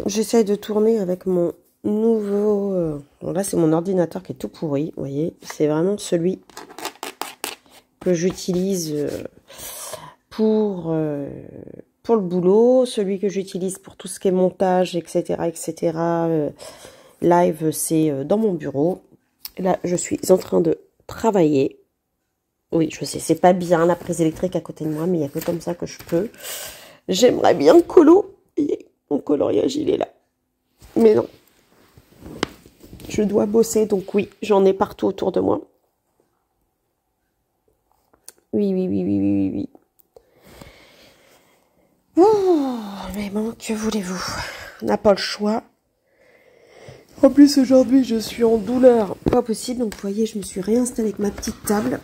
j'essaye de tourner avec mon nouveau... bon, là, c'est mon ordinateur qui est tout pourri, vous voyez. C'est vraiment celui que j'utilise pour le boulot, celui que j'utilise pour tout ce qui est montage, etc., etc. Live, c'est dans mon bureau. Là, je suis en train de travailler. Oui, je sais, c'est pas bien la prise électrique à côté de moi, mais il n'y a que comme ça que je peux. J'aimerais bien le colo. Mon coloriage, il est là. Mais non. Je dois bosser, donc oui, j'en ai partout autour de moi. Oui, oui, oui, oui, oui, oui. Oh, mais bon, que voulez-vous? On n'a pas le choix. En plus, aujourd'hui, je suis en douleur. Pas possible, donc vous voyez, je me suis réinstallée avec ma petite table.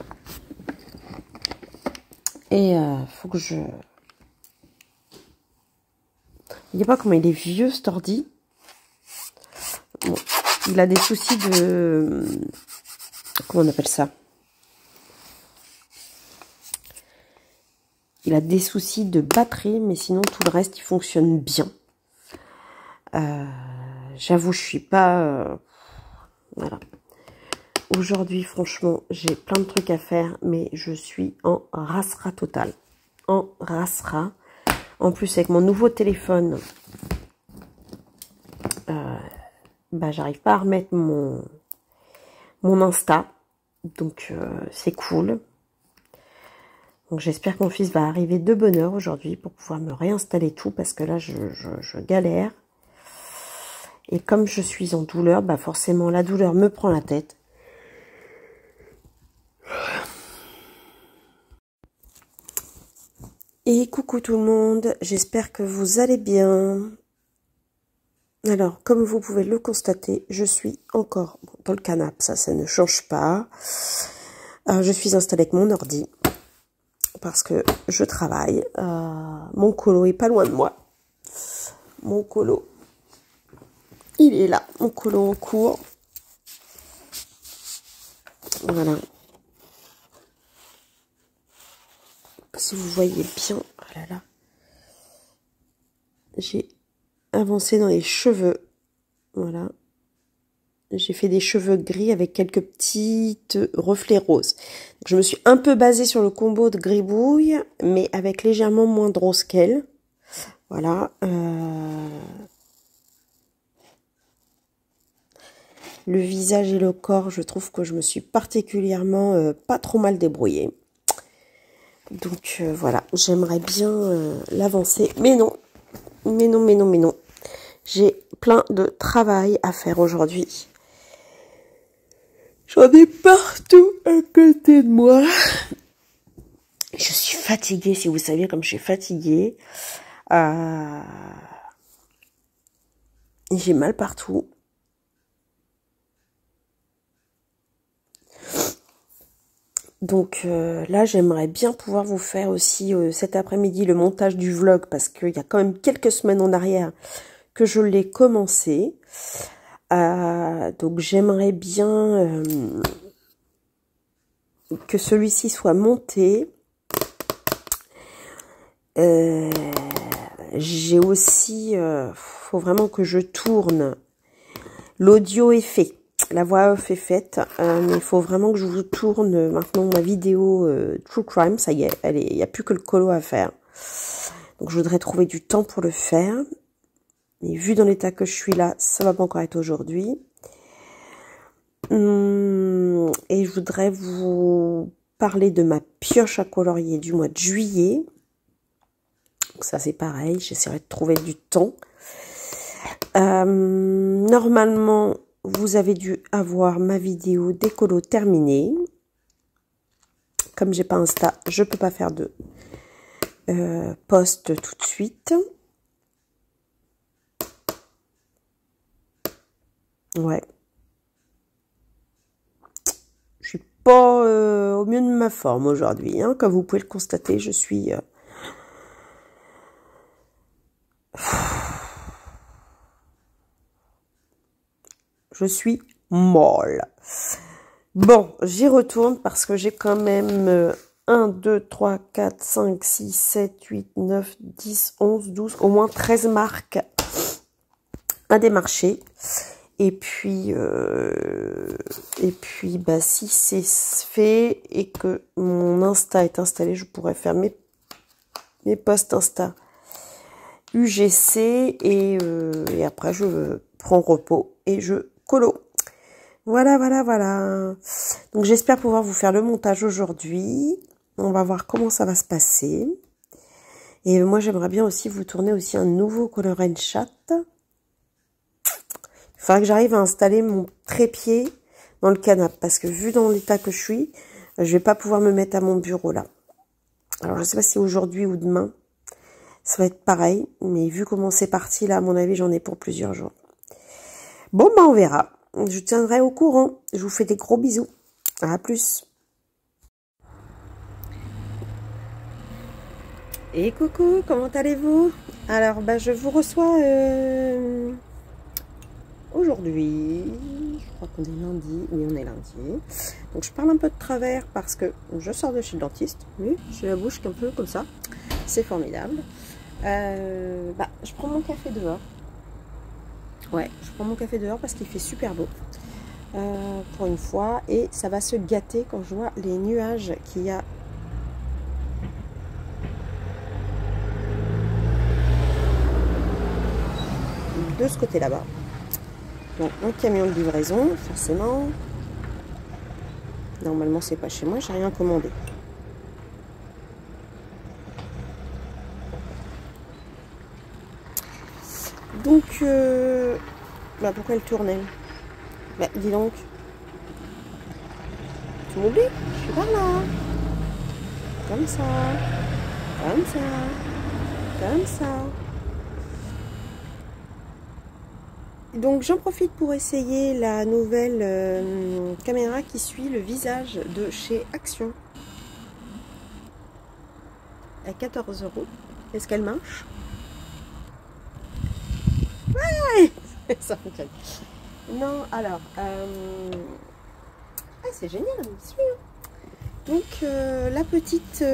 Et faut que je... Il n'y a pas comment il est vieux, cet ordi. Bon, il a des soucis de... Comment on appelle ça? Il a des soucis de batterie, mais sinon, tout le reste, il fonctionne bien. J'avoue, je suis pas... voilà. Aujourd'hui, franchement, j'ai plein de trucs à faire, mais je suis en rasera totale. En rasera. En plus, avec mon nouveau téléphone, bah, j'arrive pas à remettre mon Insta. Donc, c'est cool. Donc, j'espère que mon fils va arriver de bonne heure aujourd'hui pour pouvoir me réinstaller tout, parce que là, je galère. Et comme je suis en douleur, bah forcément, la douleur me prend la tête. Et coucou tout le monde, j'espère que vous allez bien. Alors, comme vous pouvez le constater, je suis encore dans le canapé, ça ne change pas. Je suis installée avec mon ordi, parce que je travaille. Mon colo est pas loin de moi. Mon colo, il est là, mon colo en cours. Voilà. Si vous voyez bien, oh là là, j'ai avancé dans les cheveux, voilà. J'ai fait des cheveux gris avec quelques petites reflets roses. Donc, je me suis un peu basée sur le combo de gribouille, mais avec légèrement moins de rose qu'elle. Voilà. Le visage et le corps, je trouve que je me suis particulièrement pas trop mal débrouillée. Donc voilà, j'aimerais bien l'avancer, mais non. Mais non, mais non, mais non. J'ai plein de travail à faire aujourd'hui. J'en ai partout à côté de moi. Je suis fatiguée, si vous saviez comme je suis fatiguée. J'ai mal partout. Donc là, j'aimerais bien pouvoir vous faire aussi cet après-midi le montage du vlog, parce qu'il y a quand même quelques semaines en arrière que je l'ai commencé. Donc j'aimerais bien que celui-ci soit monté. J'ai aussi... faut vraiment que je tourne. L'audio est fait. La voix off est faite. Mais il faut vraiment que je vous tourne maintenant ma vidéo True Crime. Ça y est, il n'y a plus que le colo à faire. Donc je voudrais trouver du temps pour le faire. Mais vu dans l'état que je suis là, ça va pas encore être aujourd'hui. Et je voudrais vous parler de ma pioche à colorier du mois de juillet. Donc ça c'est pareil, j'essaierai de trouver du temps. Normalement, vous avez dû avoir ma vidéo décolo terminée. Comme j'ai pas Insta, je peux pas faire de post tout de suite. Ouais. Je suis pas au mieux de ma forme aujourd'hui, hein. Comme vous pouvez le constater, je suis... je suis molle. Bon, j'y retourne parce que j'ai quand même 1, 2, 3, 4, 5, 6, 7, 8, 9, 10, 11, 12, au moins 13 marques à démarcher. Et puis bah, si c'est fait et que mon Insta est installé, je pourrais faire mes posts Insta UGC et après je prends repos et je colo. Voilà, voilà, voilà. Donc j'espère pouvoir vous faire le montage aujourd'hui. On va voir comment ça va se passer. Et moi j'aimerais bien aussi vous tourner aussi un nouveau Color & Chat. Il faudra que j'arrive à installer mon trépied dans le canapé. Parce que vu dans l'état que je suis, je vais pas pouvoir me mettre à mon bureau là. Alors je sais pas si aujourd'hui ou demain. Ça va être pareil. Mais vu comment c'est parti là, à mon avis, j'en ai pour plusieurs jours. Bon, bah on verra. Je tiendrai au courant. Je vous fais des gros bisous. À plus. Et coucou, comment allez-vous? Alors, bah, je vous reçois aujourd'hui. Je crois qu'on est lundi. Oui, on est lundi. Donc, je parle un peu de travers parce que je sors de chez le dentiste. Oui, j'ai la bouche un peu comme ça. C'est formidable. Bah, je prends mon café dehors. Ouais, je prends mon café dehors parce qu'il fait super beau. Pour une fois. Et ça va se gâter quand je vois les nuages qu'il y a. De ce côté là-bas. Donc un camion de livraison, forcément. Normalement c'est pas chez moi, j'ai rien commandé. Donc bah pourquoi elle tourne elle? Bah dis donc. Tu m'oublies? Je suis par là. Comme ça. Comme ça. Comme ça. Donc j'en profite pour essayer la nouvelle caméra qui suit le visage de chez Action. À 14 €. Est-ce qu'elle marche? Ouais. Ça fonctionne. Non, alors... Ah, c'est génial, elle me suit. Donc la petite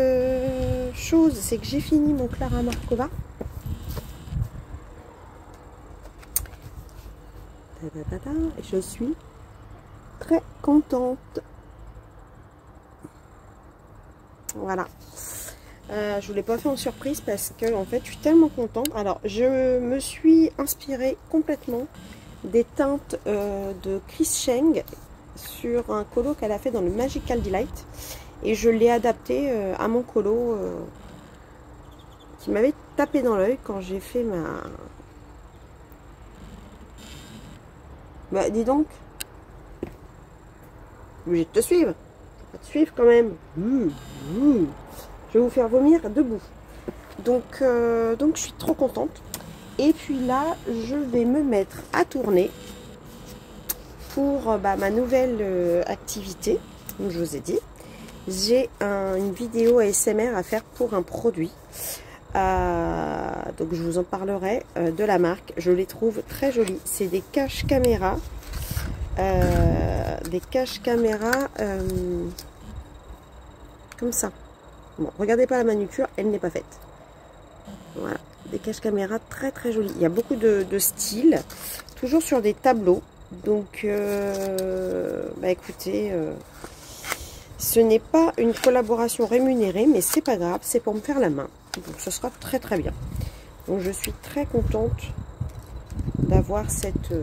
chose, c'est que j'ai fini mon Clara Markova. Et je suis très contente. Voilà. Je vous l'ai pas fait en surprise parce que en fait je suis tellement contente. Alors je me suis inspirée complètement des teintes de Chris Cheng sur un colo qu'elle a fait dans le Magical Delight. Et je l'ai adapté à mon colo qui m'avait tapé dans l'œil quand j'ai fait ma... Bah dis donc, obligé de te suivre. Je vais te suivre quand même. Je vais vous faire vomir debout. Donc je suis trop contente. Et puis là, je vais me mettre à tourner pour ma nouvelle activité. Comme je vous ai dit, j'ai une vidéo ASMR à faire pour un produit. Donc je vous en parlerai de la marque. Je les trouve très jolies. C'est des caches caméra. Comme ça. Bon, regardez pas la manucure, elle n'est pas faite. Voilà, des caches caméra très très jolies. Il y a beaucoup de styles, toujours sur des tableaux. Donc, écoutez, ce n'est pas une collaboration rémunérée, mais c'est pas grave, c'est pour me faire la main. Donc, ce sera très très bien. Donc, je suis très contente d'avoir cette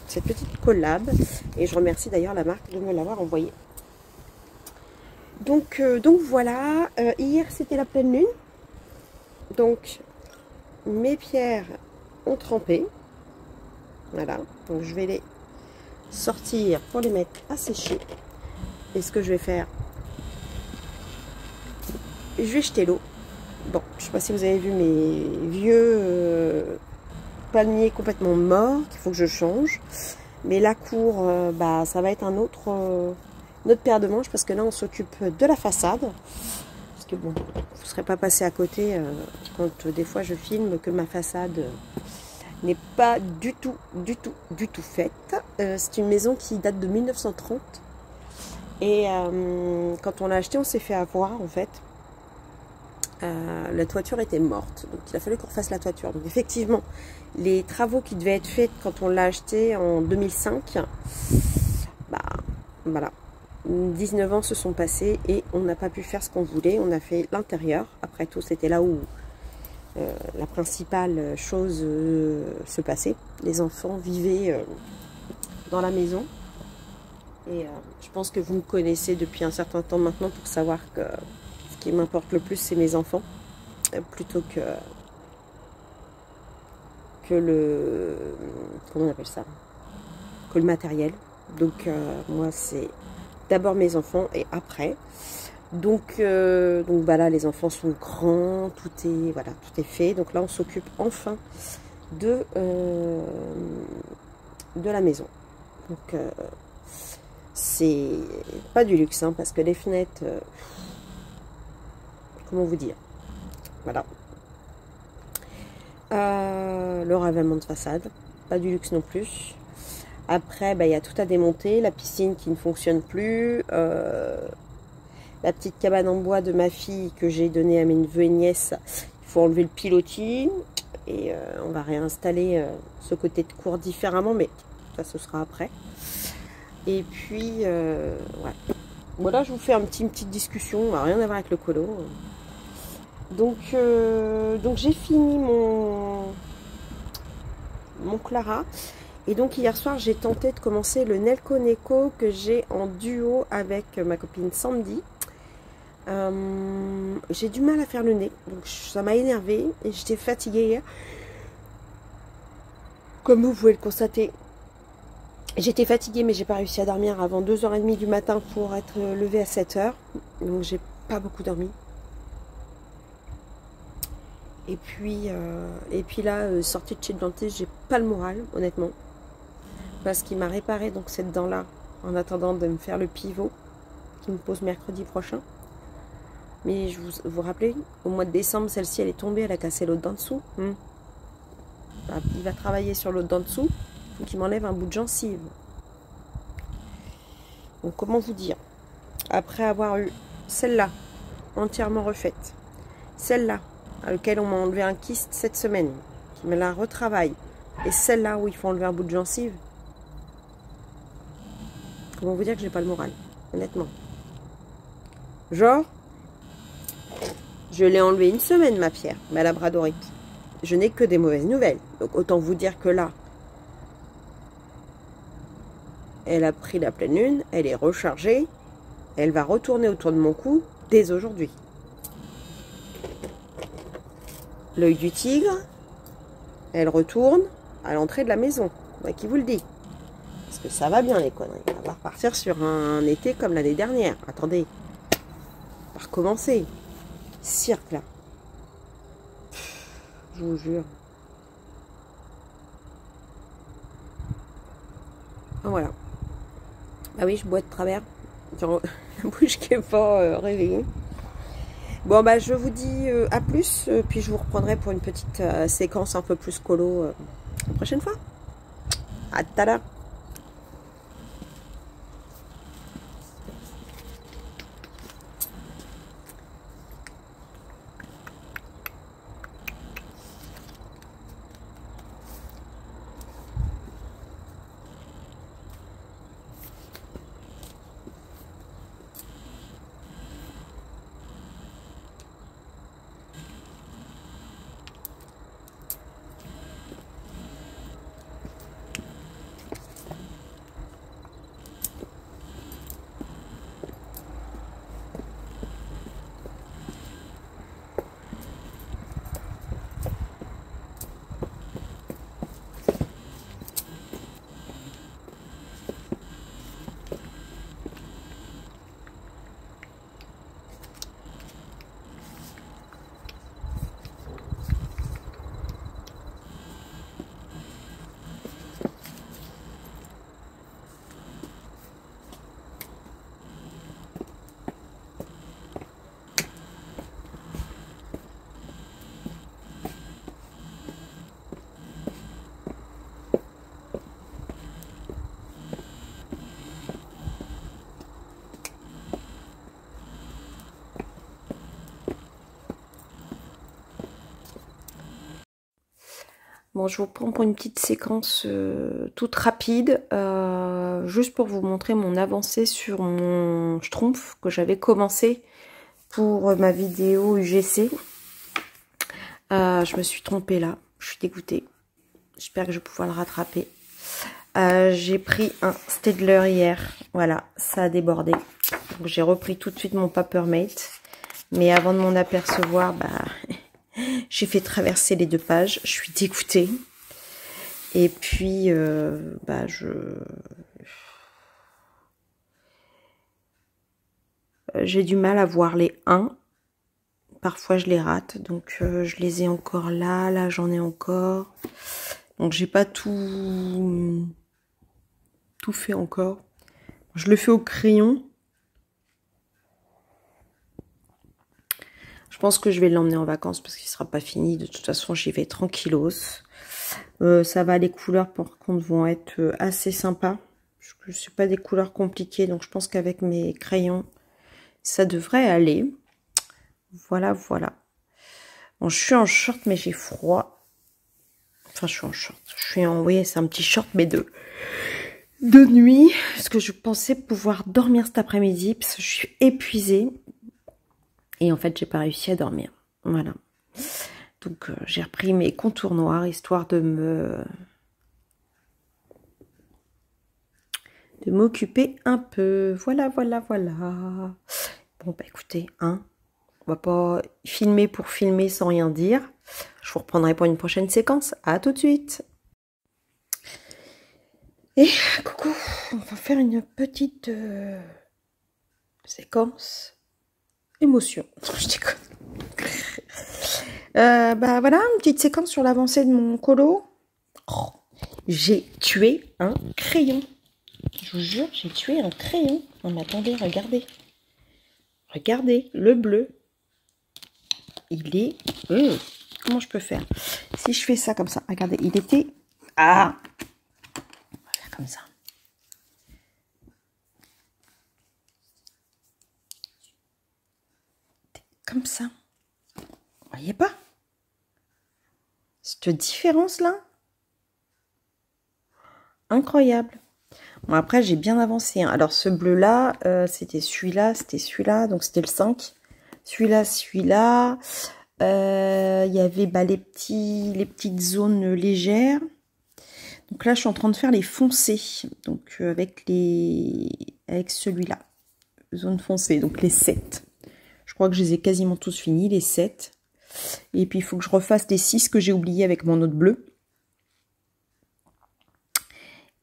petite collab. Et je remercie d'ailleurs la marque de me l'avoir envoyée. Donc voilà, hier c'était la pleine lune. Donc, mes pierres ont trempé. Voilà, donc je vais les sortir pour les mettre à sécher. Et ce que je vais faire, je vais jeter l'eau. Bon, je ne sais pas si vous avez vu mes vieux palmiers complètement morts qu'il faut que je change. Mais la cour, ça va être une autre paire de manches parce que là on s'occupe de la façade. Parce que bon, vous ne serez pas passé à côté quand des fois je filme que ma façade n'est pas du tout faite. C'est une maison qui date de 1930. Et quand on l'a acheté, on s'est fait avoir en fait. la toiture était morte. Donc il a fallu qu'on refasse la toiture. Donc effectivement, les travaux qui devaient être faits quand on l'a acheté en 2005, bah voilà, 19 ans se sont passés et on n'a pas pu faire ce qu'on voulait. On a fait l'intérieur. Après tout, c'était là où la principale chose se passait. Les enfants vivaient dans la maison. Et je pense que vous me connaissez depuis un certain temps maintenant pour savoir que ce qui m'importe le plus, c'est mes enfants. Plutôt que le... Comment on appelle ça? Que le matériel. Donc moi, c'est d'abord mes enfants et après. Donc bah là, les enfants sont grands, tout est fait. Donc là, on s'occupe enfin de la maison. Donc c'est pas du luxe, hein, parce que les fenêtres, comment vous dire, voilà. Le ravalement de façade, pas du luxe non plus. Après, bah, y a tout à démonter, la piscine qui ne fonctionne plus, la petite cabane en bois de ma fille que j'ai donnée à mes neveux et nièces, il faut enlever le pilotis et on va réinstaller ce côté de cour différemment, mais ça ce sera après. Et puis ouais. Voilà, je vous fais une petite discussion, rien à voir avec le colo. Donc j'ai fini mon Clara. Et donc hier soir, j'ai tenté de commencer le Nelco Neko que j'ai en duo avec ma copine Sandy. J'ai du mal à faire le nez, donc ça m'a énervée et j'étais fatiguée hier. Comme vous pouvez le constater, j'étais fatiguée mais j'ai pas réussi à dormir avant 2h30 du matin pour être levée à 7h. Donc j'ai pas beaucoup dormi. Et puis là, sortie de chez le dentiste, j'ai pas le moral, honnêtement. Parce qu'il m'a réparé donc cette dent-là en attendant de me faire le pivot qui me pose mercredi prochain. Mais je vous rappelez, au mois de décembre, celle-ci, elle est tombée, elle a cassé l'autre dent dessous. Il va travailler sur l'autre dent dessous, donc il m'enlève un bout de gencive. Donc comment vous dire, après avoir eu celle-là, entièrement refaite, celle-là, à laquelle on m'a enlevé un kyste cette semaine, qui me la retravaille, et celle-là où il faut enlever un bout de gencive, comment vous dire que j'ai pas le moral, honnêtement. Genre, je l'ai enlevé une semaine, ma Pierre, ma labradorite. Je n'ai que des mauvaises nouvelles. Donc autant vous dire que là, elle a pris la pleine lune, elle est rechargée, elle va retourner autour de mon cou dès aujourd'hui. L'œil du tigre, elle retourne à l'entrée de la maison. Moi qui vous le dis. Parce que ça va bien les conneries. On va repartir sur un été comme l'année dernière. Attendez. On va recommencer. Cirque là. Je vous jure. Ah, voilà. Ah oui, je bois de travers. Genre, la bouche qui n'est pas réveillée. Bon, bah, je vous dis à plus. Puis je vous reprendrai pour une petite séquence un peu plus colo la prochaine fois. À tout à l'heure. Bon, je vous prends pour une petite séquence toute rapide, juste pour vous montrer mon avancée sur mon schtroumpf que j'avais commencé pour ma vidéo UGC. Je me suis trompée là, je suis dégoûtée. J'espère que je vais pouvoir le rattraper. J'ai pris un Staedtler hier, voilà, ça a débordé. Donc j'ai repris tout de suite mon Papermate, mais avant de m'en apercevoir, j'ai fait traverser les 2 pages, je suis dégoûtée. Et puis, j'ai du mal à voir les 1. Parfois, je les rate. Donc, je les ai encore là. Là, j'en ai encore. Donc, j'ai pas tout fait encore. Je le fais au crayon. Je pense que je vais l'emmener en vacances parce qu'il sera pas fini. De toute façon, j'y vais tranquillos. Ça va, les couleurs par contre vont être assez sympas. Je ne suis pas des couleurs compliquées, donc je pense qu'avec mes crayons, ça devrait aller. Voilà, voilà. Bon, je suis en short, mais j'ai froid. Enfin, je suis en short. Je suis en, oui, c'est un petit short, mais de nuit. Parce que je pensais pouvoir dormir cet après-midi, parce que je suis épuisée. Et en fait, j'ai pas réussi à dormir. Voilà. Donc, j'ai repris mes contours noirs, histoire de m'occuper un peu. Voilà, voilà, voilà. Bon, bah écoutez, on va pas filmer pour filmer sans rien dire. Je vous reprendrai pour une prochaine séquence. À tout de suite. Et coucou, on va faire une petite séquence émotion. Je déconne. Voilà, une petite séquence sur l'avancée de mon colo. Oh, j'ai tué un crayon. Je vous jure, j'ai tué un crayon. Non mais attendez, regardez. Regardez, le bleu. Il est... comment je peux faire? Si je fais ça comme ça, regardez, il était... Ah! Voilà, comme ça. Comme ça. Vous voyez pas? Cette différence-là? Incroyable. Bon, après, j'ai bien avancé. Hein. Alors, ce bleu-là, c'était celui-là, donc c'était le 5. Celui-là. Il y avait les petites zones légères. Donc là, je suis en train de faire les foncés. Donc, avec celui-là. Zone foncée, donc les 7. Je crois que je les ai quasiment tous finis, les 7. Et puis, il faut que je refasse les 6 que j'ai oubliés avec mon autre bleu.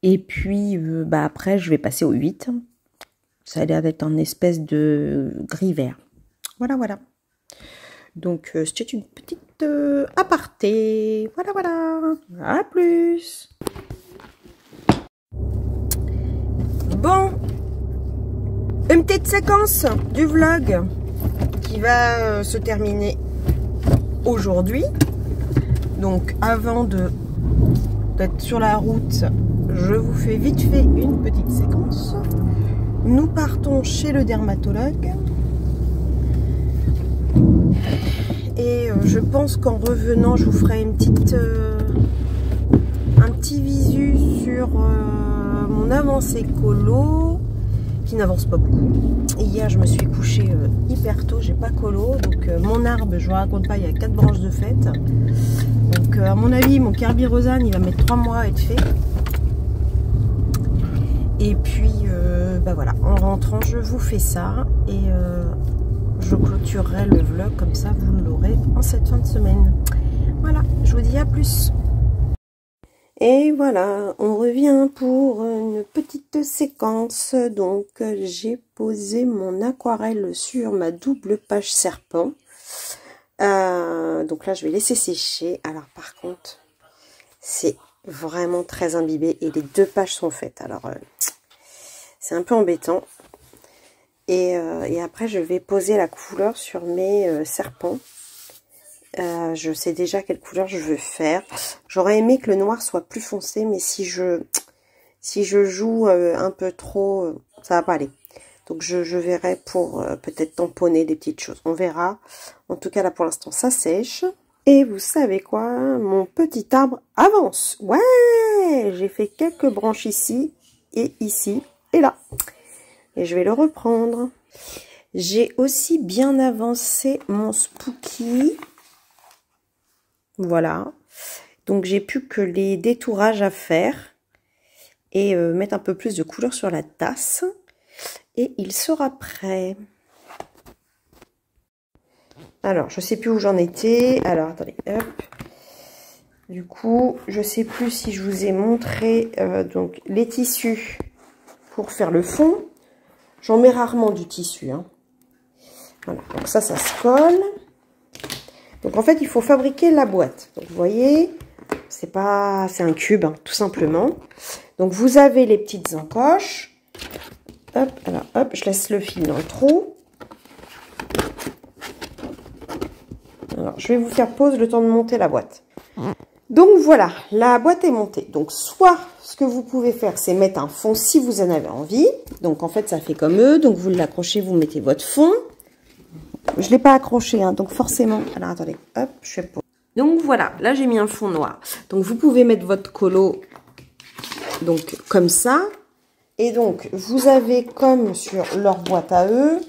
Et puis, après, je vais passer au 8. Ça a l'air d'être un espèce de gris vert. Voilà, voilà. Donc, c'était une petite aparté. Voilà, voilà. À plus. Bon. Une petite séquence du vlog qui va se terminer aujourd'hui. Donc, avant d'être sur la route, je vous fais vite fait une petite séquence. Nous partons chez le dermatologue. Et je pense qu'en revenant, je vous ferai un petit visu sur mon avancée colo, qui n'avance pas beaucoup. Hier, je me suis couchée hyper tôt, j'ai pas colo. Donc mon arbre, je vous raconte pas, il y a 4 branches de fête. Donc à mon avis, mon Kerbirosane, il va mettre 3 mois à être fait. Et puis, voilà, en rentrant, je vous fais ça. Et je clôturerai le vlog, comme ça, vous l'aurez en cette fin de semaine. Voilà, je vous dis à plus. Et voilà, on revient pour une petite séquence. Donc, j'ai posé mon aquarelle sur ma double page serpent. Donc là, je vais laisser sécher. Alors, par contre, c'est vraiment très imbibé et les 2 pages sont faites. Alors, c'est un peu embêtant. Et après, je vais poser la couleur sur mes serpents. Je sais déjà quelle couleur je veux faire. J'aurais aimé que le noir soit plus foncé, mais si je joue un peu trop, ça va pas aller. Donc je verrai pour peut-être tamponner des petites choses. On verra. En tout cas, là pour l'instant, ça sèche. Et vous savez quoi? Mon petit arbre avance. Ouais, j'ai fait quelques branches ici et ici et là. Et je vais le reprendre. J'ai aussi bien avancé mon spooky. Voilà. Donc j'ai plus que les détourages à faire. Et mettre un peu plus de couleur sur la tasse. Et il sera prêt. Alors, je sais plus où j'en étais. Alors, attendez, hop. Du coup, je sais plus si je vous ai montré donc les tissus pour faire le fond. J'en mets rarement du tissu. Hein. Voilà, donc ça se colle. Donc en fait, il faut fabriquer la boîte. Donc vous voyez, c'est un cube, hein, tout simplement. Donc vous avez les petites encoches. Hop, alors hop, je laisse le fil dans le trou. Alors, je vais vous faire pause le temps de monter la boîte. Donc voilà, la boîte est montée. Donc soit ce que vous pouvez faire, c'est mettre un fond si vous en avez envie. Donc en fait, ça fait comme eux. Donc vous l'accrochez, vous mettez votre fond. Je ne l'ai pas accroché, hein, donc forcément... Alors attendez, hop, je fais pause. Donc voilà, là j'ai mis un fond noir. Donc vous pouvez mettre votre colo donc comme ça. Et donc vous avez comme sur leur boîte à eux,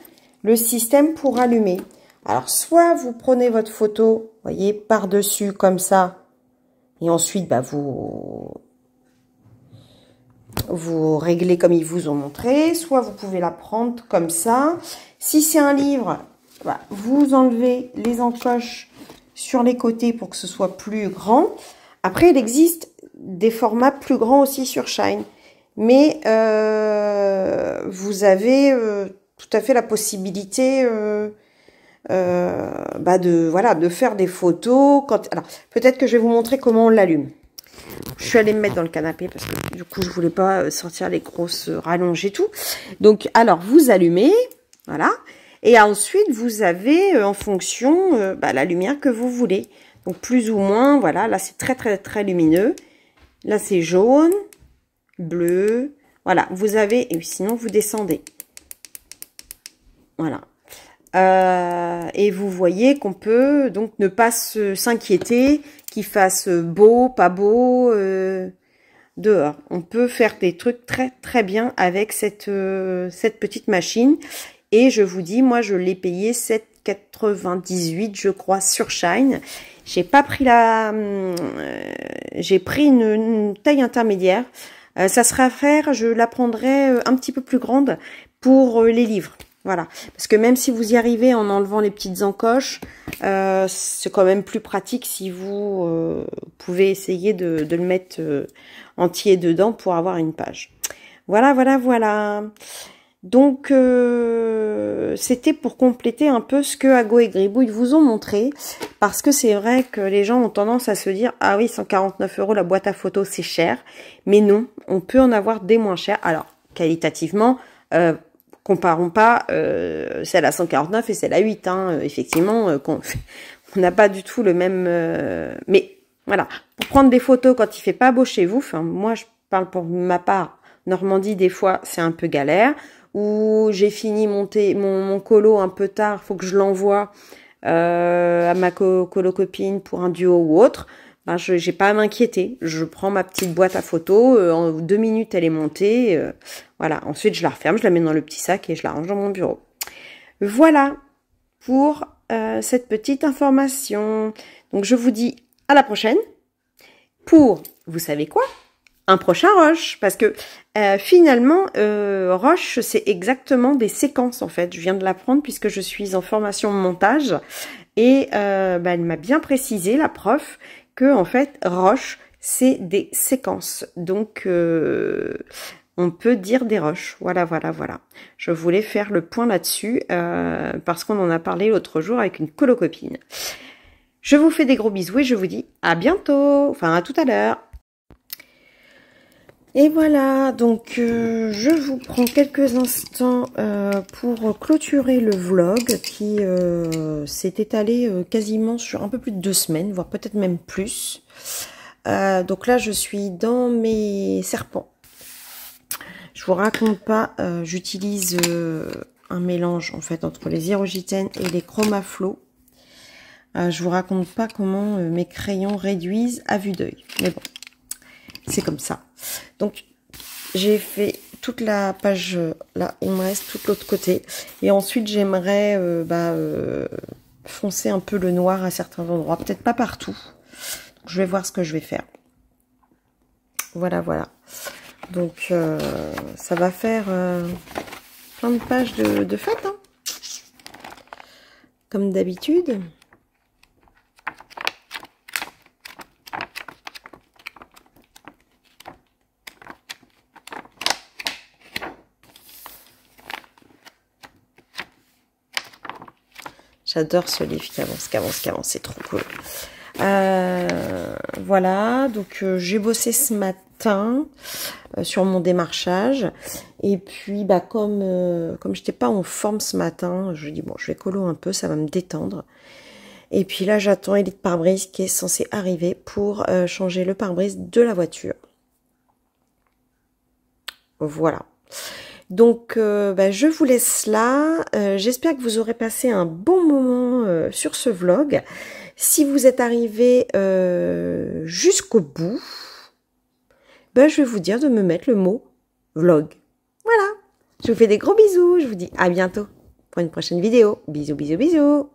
le système pour allumer. Alors, soit vous prenez votre photo, voyez, par-dessus, comme ça, et ensuite, bah, vous réglez comme ils vous ont montré, soit vous pouvez la prendre comme ça. Si c'est un livre, bah, vous enlevez les encoches sur les côtés pour que ce soit plus grand. Après, il existe des formats plus grands aussi sur Shine, mais vous avez tout à fait la possibilité... de faire des photos. Alors, peut-être que je vais vous montrer comment on l'allume. Je suis allée me mettre dans le canapé parce que du coup, je voulais pas sortir les grosses rallonges et tout. Donc, alors, vous allumez, voilà. Et ensuite, vous avez en fonction la lumière que vous voulez. Donc, plus ou moins, voilà. Là, c'est très, très, très lumineux. Là, c'est jaune, bleu. Voilà, vous avez... Et sinon, vous descendez. Voilà. Et vous voyez qu'on peut donc ne pas s'inquiéter qu'il fasse beau, pas beau dehors. On peut faire des trucs très très bien avec cette petite machine. Et je vous dis, moi je l'ai payé 7,98 je crois sur Shine. J'ai pas pris j'ai pris une taille intermédiaire. Ça sera à faire, je la prendrai un petit peu plus grande pour les livres. Voilà, parce que même si vous y arrivez en enlevant les petites encoches, c'est quand même plus pratique si vous pouvez essayer de le mettre entier dedans pour avoir une page. Voilà, voilà, voilà. Donc, c'était pour compléter un peu ce que Ago et Gribouille vous ont montré, parce que c'est vrai que les gens ont tendance à se dire « Ah oui, 149 € la boîte à photos, c'est cher ». Mais non, on peut en avoir des moins chers. Alors, qualitativement... comparons pas celle à 149 et celle à 8. Hein. Effectivement, on n'a pas du tout le même... mais voilà, pour prendre des photos quand il fait pas beau chez vous, enfin, moi je parle pour ma part, Normandie des fois c'est un peu galère, ou j'ai fini mon colo un peu tard, faut que je l'envoie à ma colo copine pour un duo ou autre. Ben, je n'ai pas à m'inquiéter. Je prends ma petite boîte à photos. En 2 minutes, elle est montée. Voilà. Ensuite, je la referme, je la mets dans le petit sac et je la range dans mon bureau. Voilà pour cette petite information. Donc, je vous dis à la prochaine pour, vous savez quoi, un prochain rush. Parce que finalement, rush, c'est exactement des séquences en fait. Je viens de l'apprendre puisque je suis en formation montage. Et elle m'a bien précisé, la prof, que en fait, rush, c'est des séquences. Donc, on peut dire des rushs. Voilà, voilà, voilà. Je voulais faire le point là-dessus parce qu'on en a parlé l'autre jour avec une colocopine. Je vous fais des gros bisous et je vous dis à bientôt. Enfin, à tout à l'heure. Et voilà, donc je vous prends quelques instants pour clôturer le vlog qui s'est étalé quasiment sur un peu plus de 2 semaines, voire peut-être même plus. Donc là, je suis dans mes serpents. Je vous raconte pas, j'utilise un mélange en fait entre les Irogiten et les Chromaflow. Je vous raconte pas comment mes crayons réduisent à vue d'œil. Mais bon, c'est comme ça. Donc, j'ai fait toute la page là. Il me reste tout l'autre côté. Et ensuite, j'aimerais foncer un peu le noir à certains endroits. Peut-être pas partout. Donc, je vais voir ce que je vais faire. Voilà, voilà. Donc, ça va faire plein de pages de fête, hein, comme d'habitude. J'adore ce livre qui avance, c'est trop cool. Voilà, donc j'ai bossé ce matin sur mon démarchage. Et puis, comme je n'étais pas en forme ce matin, je dis, bon, je vais colo un peu, ça va me détendre. Et puis là, j'attends Elite Pare-Brise qui est censé arriver pour changer le pare-brise de la voiture. Voilà. Donc, je vous laisse là. J'espère que vous aurez passé un bon moment sur ce vlog. Si vous êtes arrivé jusqu'au bout, je vais vous dire de me mettre le mot vlog. Voilà. Je vous fais des gros bisous. Je vous dis à bientôt pour une prochaine vidéo. Bisous, bisous, bisous.